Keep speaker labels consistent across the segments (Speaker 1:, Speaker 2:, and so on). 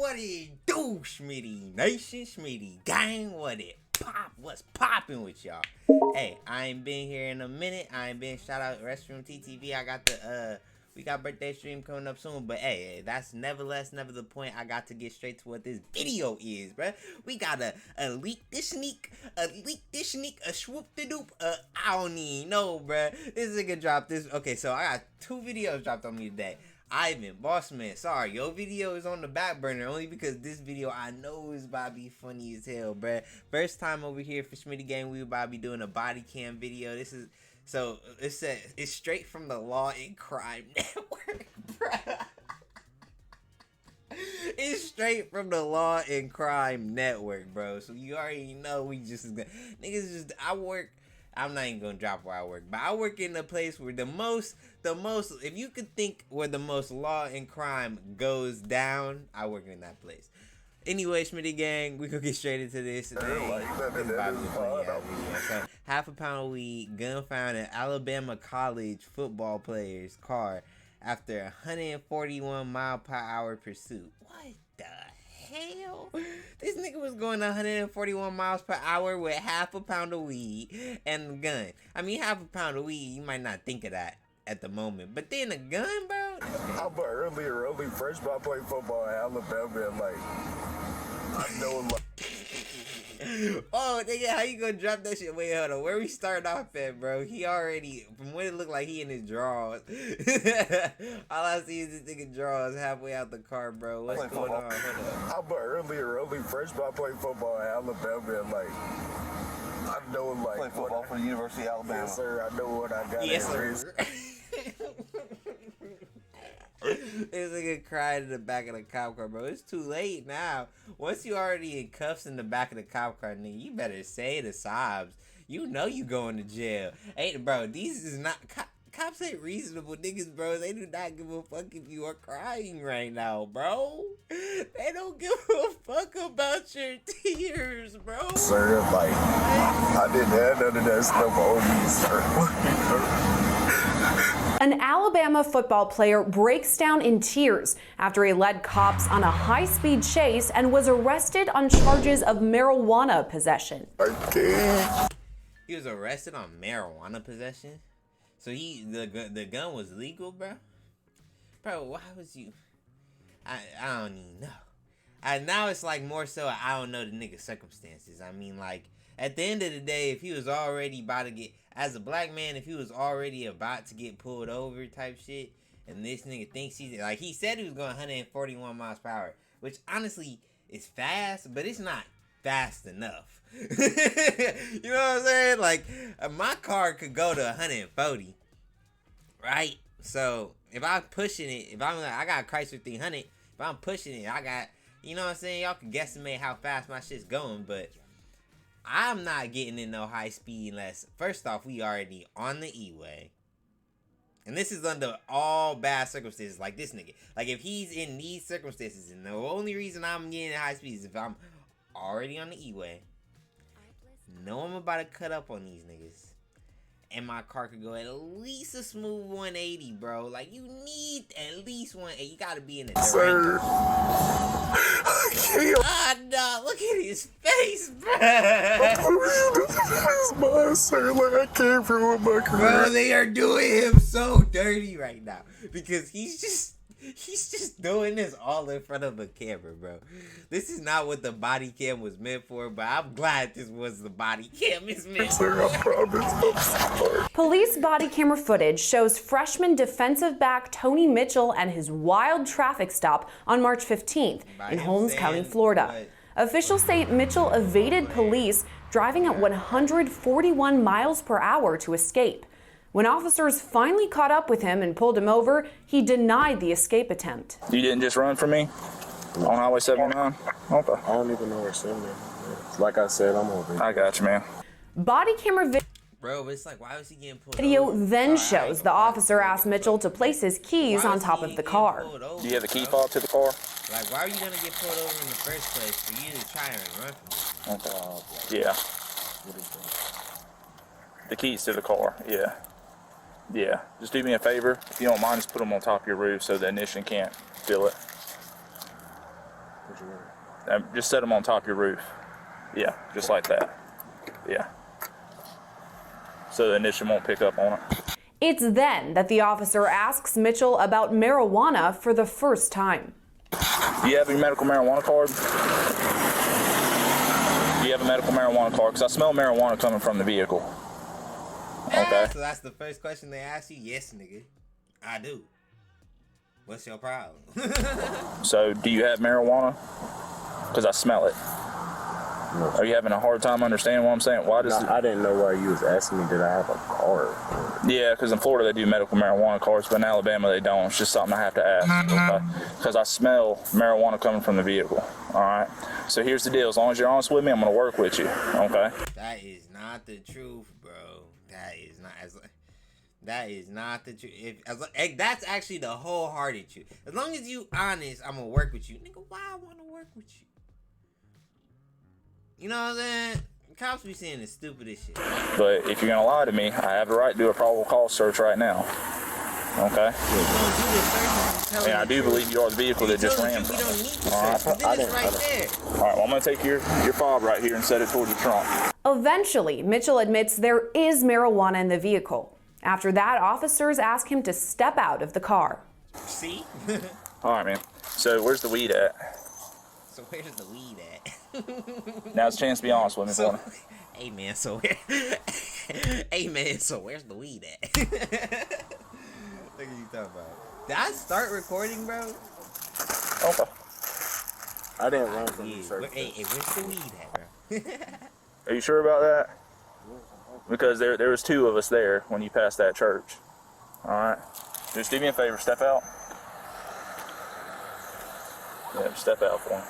Speaker 1: What it do, Shmitty Nation, Shmitty gang? What it pop? What's popping with y'all? Hey, I ain't been here in a minute. I ain't been shout out Restroom TTV. I got the we got birthday stream coming up soon, but hey, that's never the point. I got to get straight to what this video is, bruh. We got a leak this sneak, a swoop de doop, I don't even know, bruh. This nigga dropped this. Okay, so I got 2 videos dropped on me today. Ivan, boss man, sorry, your video is on the back burner only because this video I know is about to be funny as hell, bruh. First time over here for Shmitty Gang, we about to be doing a body cam video. This is, so it's straight from the Law and Crime Network, bruh. It's straight from the Law and Crime Network, bro. So you already know we just, niggas just, I'm not even gonna drop where I work, but I work in a place where the most, if you could think where the most law and crime goes down, I work in that place. Anyway, Shmitty Gang, we gonna get straight into this. So, half a pound of weed, gun found in Alabama college football player's car after a 141-mile-per-hour pursuit. What the hell? This nigga was going 141 miles per hour with half a pound of weed and a gun. I mean, half a pound of weed, you might not think of that at the moment, but then a gun, bro?
Speaker 2: I'm an early freshman. I played football in Alabama, and like, I know like.
Speaker 1: Oh, nigga, how you gonna drop that shit? Wait, hold on. Where we start off at, bro? He already, from what it looked like, he in his drawers. All I see is this nigga drawers halfway out the car, bro. What's going on?
Speaker 2: I'm an early freshman. I played football in Alabama, and like, I know like.
Speaker 3: Played football for the University of Alabama.
Speaker 2: Yes, sir. I know what I got.
Speaker 1: Yes, sir. This nigga cried in the back of the cop car, bro. It's too late now. Once you already in cuffs in the back of the cop car, nigga, you better say the sobs. You know you going to jail. Hey, bro, these is not... Cops ain't reasonable niggas, bro. They do not give a fuck if you are crying right now, bro. They don't give a fuck about your tears, bro.
Speaker 2: Sir, like, I didn't have none of that stuff on me, sir.
Speaker 4: An Alabama football player breaks down in tears after he led cops on a high-speed chase and was arrested on charges of marijuana possession.
Speaker 2: I can't.
Speaker 1: He was arrested on marijuana possession? So the gun was legal, bro? Bro, why was you... I don't even know. Now it's like more so I don't know the nigga's circumstances. I mean, like, at the end of the day, if he was already about to get... As a black man, if he was already about to get pulled over type shit, and this nigga thinks he's... Like, he said he was going 141 miles per hour, which honestly is fast, but it's not fast enough. You know what I'm saying? Like, my car could go to 140, right? So, if I'm pushing it, if I'm like, I got a Chrysler 300, if I'm pushing it, I got... You know what I'm saying? Y'all can guesstimate how fast my shit's going, but... I'm not getting in no high speed unless, first off, we already on the E-way. And this is under all bad circumstances, like this nigga. Like, if he's in these circumstances, and the only reason I'm getting in high speed is if I'm already on the E-way, know I'm about to cut up on these niggas, and my car could go at least a smooth 180, bro. Like, you need at least 180. You gotta be in the
Speaker 2: Sir, I can't.
Speaker 1: Ah, no, look at his face, bro.
Speaker 2: This is mine, sir. Like, I can't ruin my career.
Speaker 1: Bro, they are doing him so dirty right now because he's just doing this all in front of a camera, bro. This is not what the body cam was meant for, but I'm glad this was the body cam is meant for.
Speaker 2: Sir, I promise. I'm sorry.
Speaker 4: Police body camera footage shows freshman defensive back Tony Mitchell and his wild traffic stop on March 15th in Holmes County, Florida. Officials say Mitchell evaded police, driving at 141 miles per hour to escape. When officers finally caught up with him and pulled him over, he denied the escape attempt.
Speaker 5: You didn't just run from me on Highway 79? Okay.
Speaker 2: I don't even know where 79 is. Like I said, I'm over here.
Speaker 5: I got you, man.
Speaker 4: Body camera
Speaker 1: Bro, but it's like, why was he getting pulled
Speaker 4: video
Speaker 1: over?
Speaker 4: then shows the officer asked Mitchell to place his keys on top of the car.
Speaker 5: Do you have a key fob to the car?
Speaker 1: Like, why are you gonna get pulled over in the first place for you to try and run from me?
Speaker 5: Okay. Yeah. The keys to the car, yeah. Yeah, just do me a favor. If you don't mind, just put them on top of your roof so the ignition can't feel it. Just set them on top of your roof. Yeah, just like that. Yeah. So the ignition won't pick up on it.
Speaker 4: It's then that the officer asks Mitchell about marijuana for the first time.
Speaker 5: Do you have your medical marijuana card? Do you have a medical marijuana card? Because I smell marijuana coming from the vehicle. Okay.
Speaker 1: So that's the first question they ask you? Yes, nigga. I do. What's your problem?
Speaker 5: So, do you have marijuana? Because I smell it.
Speaker 2: No.
Speaker 5: Are you having a hard time understanding what I'm saying? Why does
Speaker 2: I didn't know why you was asking me, did I have a card?
Speaker 5: Yeah, because in Florida they do medical marijuana cards, but in Alabama they don't. It's just something I have to ask. Okay? Because I smell marijuana coming from the vehicle. All right. So here's the deal. As long as you're honest with me, I'm going to work with you. Okay.
Speaker 1: That is not the truth, bro. That is not the truth. That's actually the wholehearted truth. As long as you honest, I'm gonna work with you, nigga. Why I want to work with you? You know what I'm saying? Cops be saying the stupidest shit.
Speaker 5: But if you're gonna lie to me, I have the right to do a probable cause search right now. Okay. And I do believe you are the vehicle that just ran.
Speaker 1: All right. It's right there.
Speaker 5: All right. Well, I'm gonna take your fob right here and set it towards the trunk.
Speaker 4: Eventually, Mitchell admits there is marijuana in the vehicle. After that, officers ask him to step out of the car.
Speaker 1: See?
Speaker 5: All right, man. So where's the weed at?
Speaker 1: So where's the weed at?
Speaker 5: Now's a chance to be honest with me,
Speaker 1: so,
Speaker 5: boy.
Speaker 1: Hey man, so where's the weed at? Look at you talking about. Did I start recording, bro?
Speaker 5: Okay.
Speaker 2: I didn't run from the
Speaker 1: Hey,
Speaker 2: circus.
Speaker 1: where's the weed at, bro?
Speaker 5: Are you sure about that? Because there was two of us there when you passed that church. All right. Just do me a favor. Step out. Yeah, step out for me.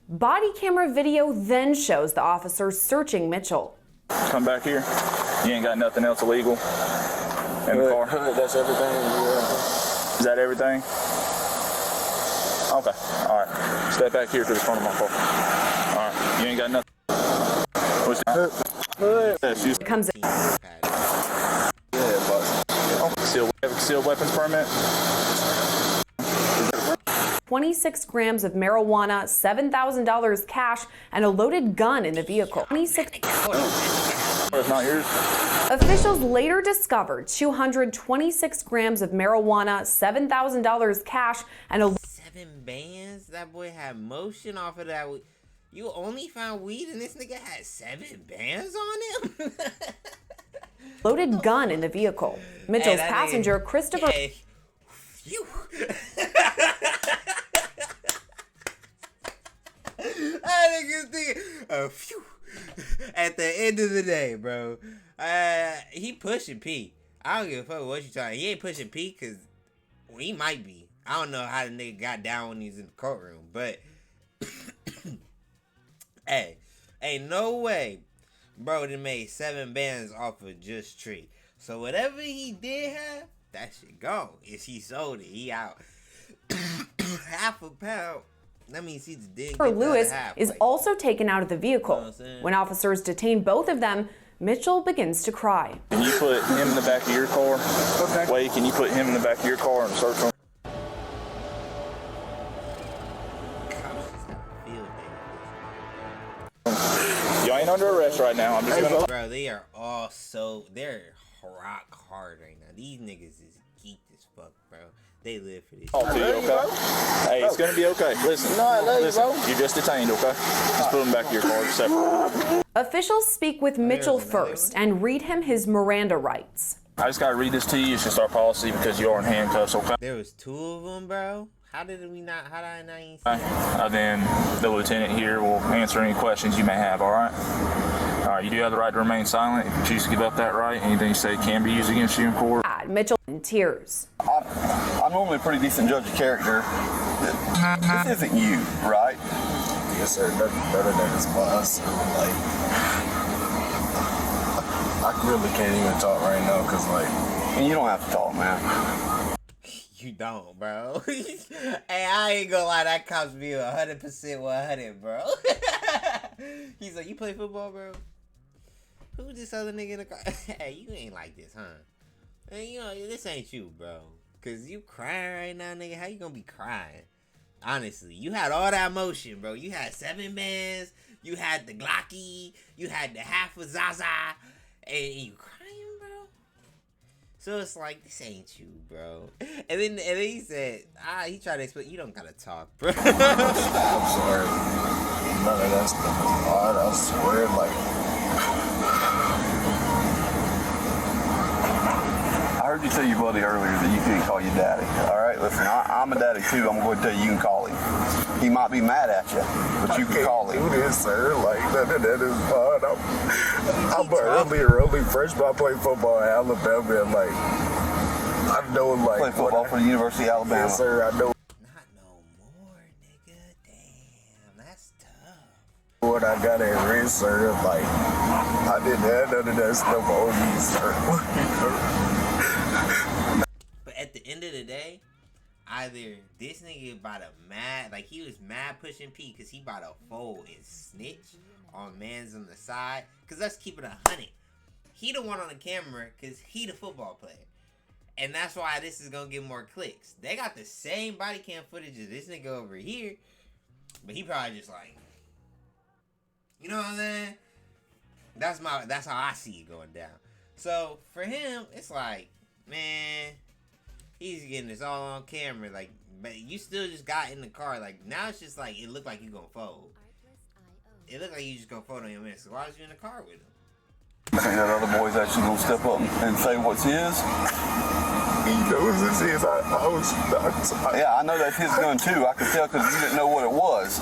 Speaker 4: Body camera video then shows the officers searching Mitchell.
Speaker 5: Come back here. You ain't got nothing else illegal in the car?
Speaker 2: That's everything.
Speaker 5: Is that everything? Okay. All right. Step back here to the front of my car. All right. You ain't got nothing. What's that?
Speaker 4: It comes in.
Speaker 5: Concealed weapons permit?
Speaker 4: 26 grams of marijuana, $7,000 cash, and a loaded gun in the vehicle. 26.
Speaker 5: It's not yours.
Speaker 4: Officials later discovered 226 grams of marijuana, $7,000 cash, and a
Speaker 1: 7 bands? That boy had motion off of that. You only found weed and this nigga had 7 bands on him?
Speaker 4: loaded gun in the vehicle. Mitchell's passenger, Christopher.
Speaker 1: Hey, phew. That nigga's thinking, phew. At the end of the day, bro, he pushing P. I don't give a fuck what you talking. He ain't pushing P because he might be. I don't know how the nigga got down when he's in the courtroom, but hey, ain't no way, bro, they made 7 bands off of just tree. So whatever he did have, that shit gone. If he sold it, he out. Half a pound. That means he did.
Speaker 4: Lewis is also taken out of the vehicle.
Speaker 1: You know
Speaker 4: when officers detain both of them, Mitchell begins to cry.
Speaker 5: Can you put him in the back of your car? Okay. Wait, can you put him in the back of your car and search him? Y'all ain't under arrest right now. I'm just gonna.
Speaker 1: Bro, they are all they're rock hard right now. These niggas is geeked as fuck, bro. They live for this.
Speaker 5: Talk to you, okay? Hey, it's gonna be okay. Listen, you're just detained, okay? Just put him back in your car separate.
Speaker 4: Officials speak with Mitchell first and read him his Miranda rights.
Speaker 5: I just gotta read this to you. It's just our policy because you are in handcuffs, okay?
Speaker 1: There was 2 of them, bro. How did I not even see?
Speaker 5: Then the lieutenant here will answer any questions you may have, all right? All right, you do have the right to remain silent. If you choose to give up that right, anything you say can be used against you in court.
Speaker 4: Mitchell in tears.
Speaker 3: I'm normally a pretty decent judge of character. This isn't you, right?
Speaker 2: Yes, sir. Better than his class. Like, I really can't even talk right now because, like,
Speaker 3: And you don't have to talk, man.
Speaker 1: You don't, bro. Hey, I ain't gonna lie, that cops be 100% 100, bro. He's like, you play football, bro? Who's this other nigga in the car? Hey, you ain't like this, huh? Hey, you know, this ain't you, bro. Cause you crying right now, nigga. How you gonna be crying? Honestly, you had all that motion, bro. You had 7 bands, you had the Glocky, you had the half of Zaza, and you crying, bro. So it's like, this ain't you, bro. And then he said, he tried to explain, you don't gotta talk, bro.
Speaker 2: I'm sorry. None of that stuff is odd. I swear, like.
Speaker 3: I heard you tell your buddy earlier that you couldn't call you daddy. All right, listen, I'm a daddy too. I'm going to tell you can call him. He might be mad at you, but you can call him.
Speaker 2: Do this, sir. Like, none of that is fun. I'm an early freshman. I played football in Alabama, and like, I know, like.
Speaker 3: Play football for the University of Alabama.
Speaker 2: Yes, sir. I know.
Speaker 1: Not no more, nigga. Damn, that's tough.
Speaker 2: What I got at Red, sir, like, I didn't have none of that stuff on me, sir.
Speaker 1: But at the end of the day, either this nigga about to mad, like he was mad pushing P because he about to fold and snitch on mans on the side. Because let's keep it 100. He the one on the camera because he the football player. And that's why this is going to get more clicks. They got the same body cam footage as this nigga over here. But he probably just like, you know what I'm saying? That's how I see it going down. So for him, it's like, man, he's getting this all on camera. Like, but you still just got in the car. Like, now it's just like, it looked like you gonna fold. It looked like you just gonna fold on your man. So why was you in the car with him?
Speaker 3: I think that other boy's actually gonna step up and say what's his.
Speaker 2: He knows it's his.
Speaker 3: Yeah, I know that's his gun too. I could tell because you didn't know what it was.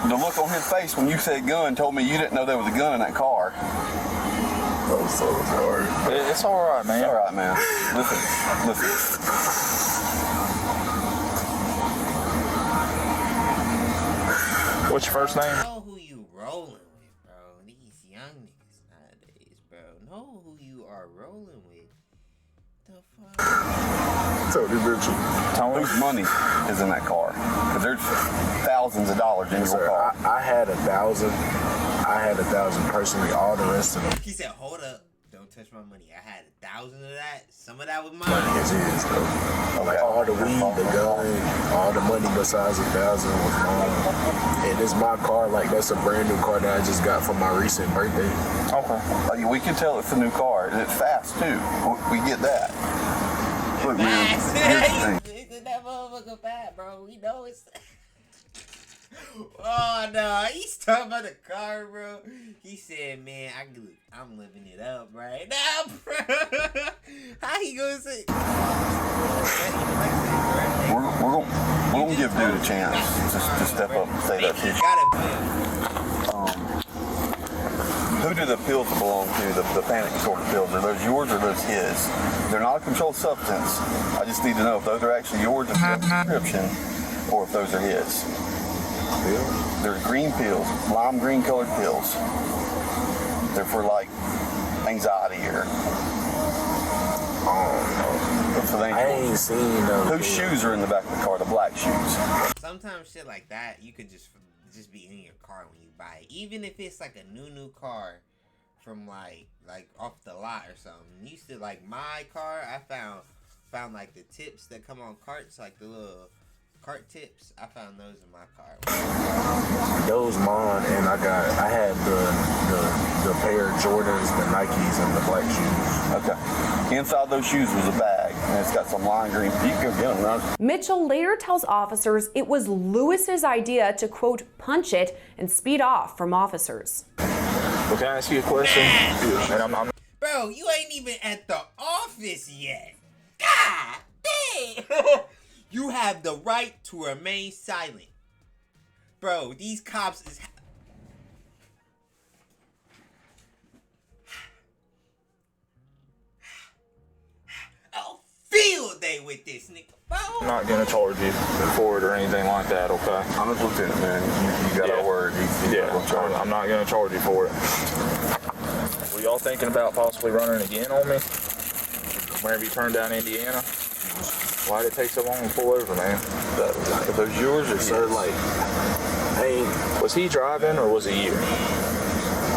Speaker 3: The look on his face when you said gun told me you didn't know there was a gun in that car.
Speaker 2: I'm so sorry.
Speaker 5: It's all right, man.
Speaker 3: It's all right, man. Listen.
Speaker 5: What's your first name?
Speaker 1: Know who you rolling with, bro. These young niggas nowadays, bro. Know who you are rolling with. The fuck?
Speaker 2: Tony Mitchell.
Speaker 3: Whose money is in that car? Because there's thousands of dollars in your car.
Speaker 2: I had 1,000. I had 1,000 personally. All the rest of them.
Speaker 1: He said, hold up. Don't touch my money. I had 1,000 of that. Some of that was mine.
Speaker 2: Money is his, though. Like all the weed, the gun, all the money besides 1,000 was mine. And it's my car. Like, that's a brand new car that I just got for my recent birthday.
Speaker 3: Okay. Like, we can tell it's a new car, and it's fast too. We get that. Look, man. Here's the thing.
Speaker 1: That motherfucker fat, bro. We know it's. Oh no, he's talking about the car, bro. He said, "Man, I'm living it up right now, bro." How he gonna say?
Speaker 3: We're gonna give dude a chance to step up and say that shit. Who do the pills belong to? The panic disorder pills? Are those yours or those his? They're not a controlled substance. I just need to know if those are actually yours if you have a prescription, or if those are his. They're green pills, lime green colored pills. They're for like anxiety or.
Speaker 2: I ain't seen those.
Speaker 3: Whose shoes are in the back of the car? The black shoes.
Speaker 1: Sometimes shit like that, you could just be in your car when you buy it. Even if it's like a new car from like off the lot or something. You still like my car. I found like the tips that come on carts, like the little cart tips. I found those in my car.
Speaker 2: Those mine, and I had the pair of Jordans, the Nikes, and the black shoes.
Speaker 3: Okay. Inside those shoes was a bag, and it's got some lime green. You can go get them, right?
Speaker 4: Mitchell later tells officers it was Lewis's idea to, quote, punch it and speed off from officers.
Speaker 5: Well, can I ask you a question? And I'm
Speaker 1: Bro, you ain't even at the office yet. God damn. You have the right to remain silent. Bro, these cops is... Oh, field day with this nigga, bro.
Speaker 5: I'm not gonna charge you for it or anything like that, okay?
Speaker 3: I'm a lieutenant, man. You got our word.
Speaker 5: I'm not gonna charge you for it. Were y'all thinking about possibly running again on me? Whenever you turned down Indiana? Why did it take so long to pull over, man?
Speaker 3: If those yours or
Speaker 2: Sir, like, hey,
Speaker 5: Was he driving or was it you?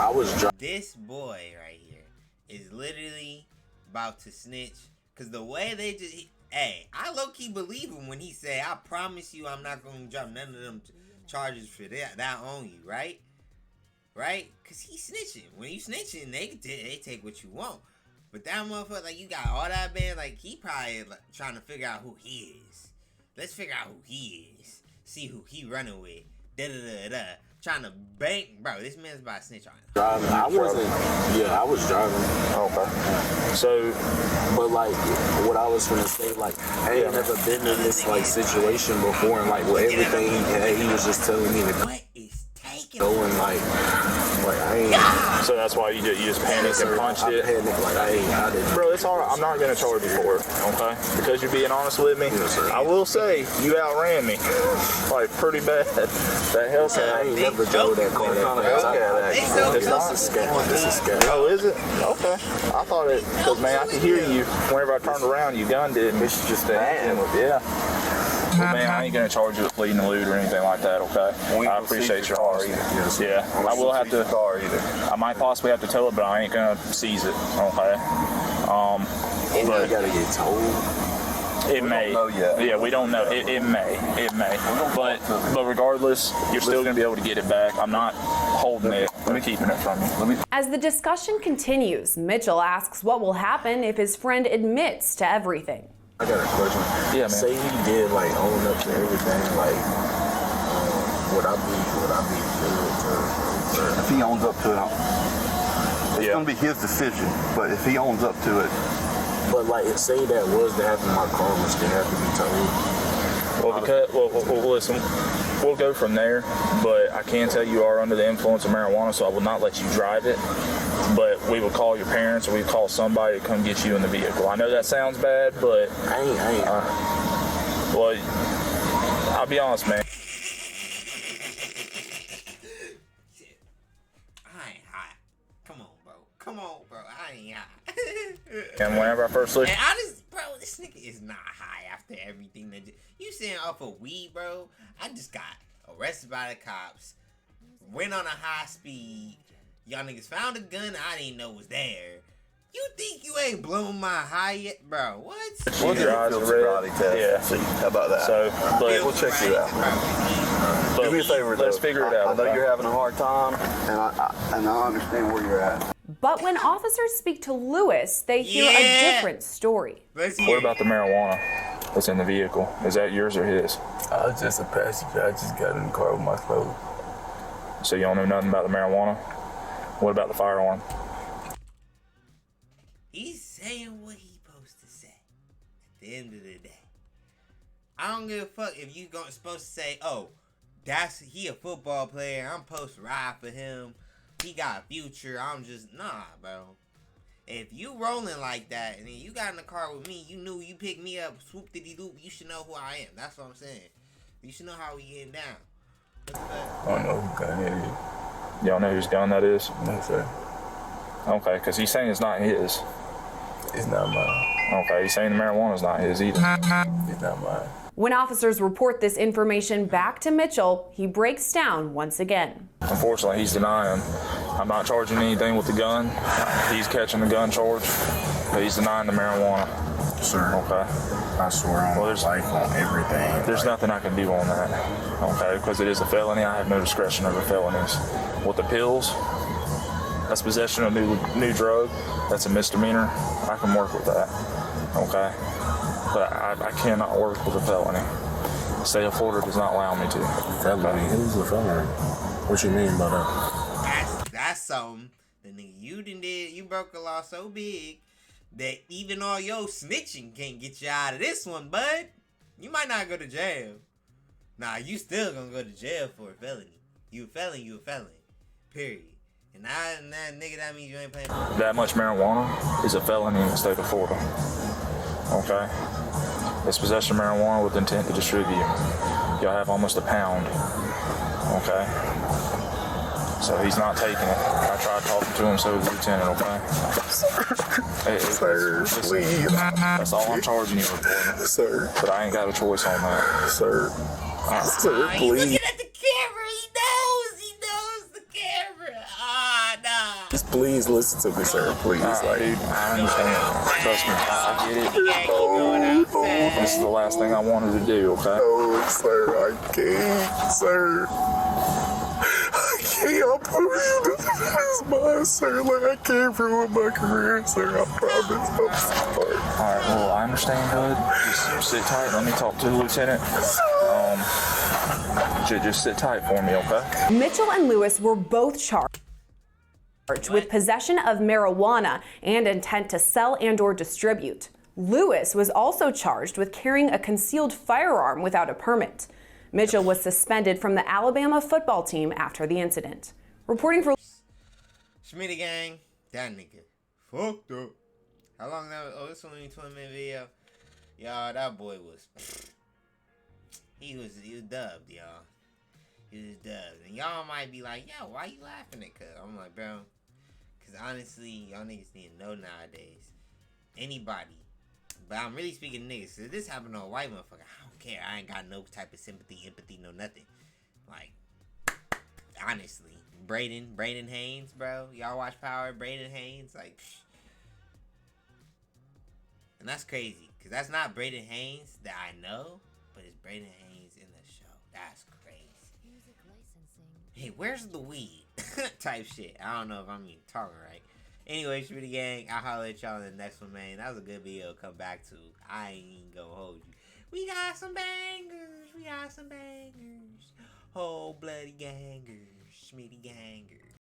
Speaker 2: I was driving.
Speaker 1: This boy right here is literally about to snitch. Because the way they just... Hey, I low-key believe him when he say, I promise you I'm not going to drop none of them charges for that on you, right? Right? Because he snitching. When you snitching, they take what you want. But that motherfucker, like, you got all that band, like, he probably like, trying to figure out who he is. Let's figure out who he is. See who he running with. Da-da-da-da. Trying to bank. Bro, this man's about to snitch on him.
Speaker 2: Driving. I was driving.
Speaker 5: Okay. So,
Speaker 2: but like, what I was gonna say, like, I ain't never been in this like situation before, and like with everything he was just telling me to
Speaker 1: what is taking
Speaker 2: go and like I ain't.
Speaker 5: so that's why you just panicked and punched
Speaker 2: I
Speaker 5: it.
Speaker 2: panicked, like I didn't.
Speaker 5: Bro, it's all right. I'm not gonna charge you for it, okay? Because you're being honest with me.
Speaker 2: Yes, sir.
Speaker 5: I will say you outran me, like pretty bad. That Hellcat.
Speaker 2: I ain't never drove that car.
Speaker 5: It's not.
Speaker 2: This is scary.
Speaker 5: Oh, is it? Okay. I thought it, because man, I could hear you whenever I turned around. Your gun did.
Speaker 3: It's just that.
Speaker 5: Yeah. Well, man, I ain't gonna charge you with fleeing and loot or anything like that. Okay. I appreciate your honesty. Yeah. I will have to. I might possibly have to tow it, but I ain't gonna seize it. Okay.
Speaker 2: But you gotta get told.
Speaker 5: It may. Yeah, we don't know. It may. But regardless, you're still gonna be able to get it back. I'm not holding it. I'm keeping it from you.
Speaker 4: As the discussion continues, Mitchell asks what will happen if his friend admits to everything.
Speaker 2: I got a question.
Speaker 5: Yeah, man.
Speaker 2: Say he did like own up to everything, like would I be good to
Speaker 3: If he owns up to it, it's going to be his decision. But if he owns up to it,
Speaker 2: but like say that was to happen, my car would still have to be towed.
Speaker 5: Well, listen, we'll go from there. But I can tell you are under the influence of marijuana, so I will not let you drive it. But we will call your parents, or we will call somebody to come get you in the vehicle. I know that sounds bad, but
Speaker 2: I ain't.
Speaker 5: Well, I'll be honest, man.
Speaker 1: Shit. I ain't hot. Come on, bro. I ain't hot.
Speaker 5: And whenever I first looked,
Speaker 1: And honest, bro, this nigga is not high after everything that you saying off of weed, bro. I just got arrested by the cops, went on a high speed. Y'all niggas found a gun I didn't know was there. You think you ain't blown my high yet, bro? What?
Speaker 3: we'll do a field sobriety test.
Speaker 5: Yeah.
Speaker 3: See, how about that?
Speaker 5: so, but
Speaker 3: we'll check you out. Do me a favor,
Speaker 5: let's
Speaker 3: though.
Speaker 5: figure it out.
Speaker 3: I know you're having a hard time, and I understand where you're at.
Speaker 4: But when officers speak to Lewis, they hear a different story.
Speaker 1: Let's
Speaker 5: What about the marijuana that's in the vehicle? Is that yours or his?
Speaker 6: I was just a passenger. I just got in the car with my clothes.
Speaker 5: So you don't know nothing about the marijuana? What about the firearm?
Speaker 1: He's saying what he's supposed to say. At the end of the day, I don't give a fuck if you supposed to say, "Oh, he a football player. I'm supposed to ride for him. He got a future." I'm just bro. If you rolling like that and then you got in the car with me, you knew you picked me up, swoop diddy doop. You should know who I am. That's what I'm saying. You should know how we getting down.
Speaker 6: I don't know who gun it is.
Speaker 5: Y'all know whose gun that is?
Speaker 6: No, sir.
Speaker 5: Okay, because he's saying it's not his.
Speaker 6: It's not mine.
Speaker 5: Okay, he's saying the marijuana's not his either.
Speaker 6: It's not mine.
Speaker 4: When officers report this information back to Mitchell, he breaks down once again.
Speaker 5: Unfortunately, he's denying. I'm not charging anything with the gun. He's catching the gun charge, but he's denying the marijuana.
Speaker 2: Sir,
Speaker 5: Okay.
Speaker 2: I swear on my life on everything.
Speaker 5: There's nothing I can do on that, okay? Because it is a felony. I have no discretion over felonies. With the pills, that's possession of new drug. That's a misdemeanor. I can work with that, okay? But I cannot work with a felony. The state of Florida does not allow me to.
Speaker 2: Felony? Who's a felony? What you mean by that?
Speaker 1: That's something. The nigga you broke the law so big that even all your snitching can't get you out of this one, bud. You might not go to jail. Nah, you still gonna go to jail for a felony. You a felon. Period. And that nigga, that means you ain't paying.
Speaker 5: That much marijuana is a felony in the state of Florida. Okay? It's possession of marijuana with intent to distribute. Y'all have almost a pound. Okay? So he's not taking it. I tried talking to him, so the lieutenant, okay?
Speaker 2: Sir, please.
Speaker 5: That's all I'm charging you for.
Speaker 2: Sir.
Speaker 5: But I ain't got a choice on that.
Speaker 2: Sir. Sir,
Speaker 1: He's
Speaker 2: please.
Speaker 1: looking at the camera. He knows the camera. Nah.
Speaker 2: Just please listen to me, sir. Please, like,
Speaker 5: dude, I understand. Trust me, I get it.
Speaker 1: Keep going outside.
Speaker 5: This is the last thing I wanted to do, okay?
Speaker 2: oh, sir, I can't, sir. I can't. I promise you, this is mine, sir. Like, I can't ruin my career, sir. I promise. I'm sorry.
Speaker 5: Alright, well, I understand, bud. Just sit tight. Let me talk to the lieutenant. Just sit tight for me, okay?
Speaker 4: Mitchell and Lewis were both charged with possession of marijuana and intent to sell and/or distribute. Lewis was also charged with carrying a concealed firearm without a permit. Mitchell was suspended from the Alabama football team after the incident. Reporting for
Speaker 1: Shmitty gang, that nigga fucked up. How long that was? Oh, this only 20-minute video. Y'all, that boy was he was dubbed, y'all. He was dubbed. And y'all might be like, yo, why you laughing at cuz? I'm like, bro, cause honestly, y'all niggas need to know nowadays. Anybody. But I'm really speaking niggas. If this happened to a white motherfucker, I don't care. I ain't got no type of sympathy, empathy, no nothing. Like, honestly. Braden Haynes, bro. Y'all watch Power? Braden Haynes, like, psh. And that's crazy. Because that's not Braden Haynes that I know, but it's Braden Haynes in the show. That's crazy. Music licensing. Hey, where's the weed? Type shit. I don't know if I'm even talking right. Anyway, Shmitty gang, I'll holler at y'all in the next one, man. That was a good video to come back to. I ain't even gonna hold you. We got some bangers. We got some bangers. Whole bloody gangers. Shmitty gangers.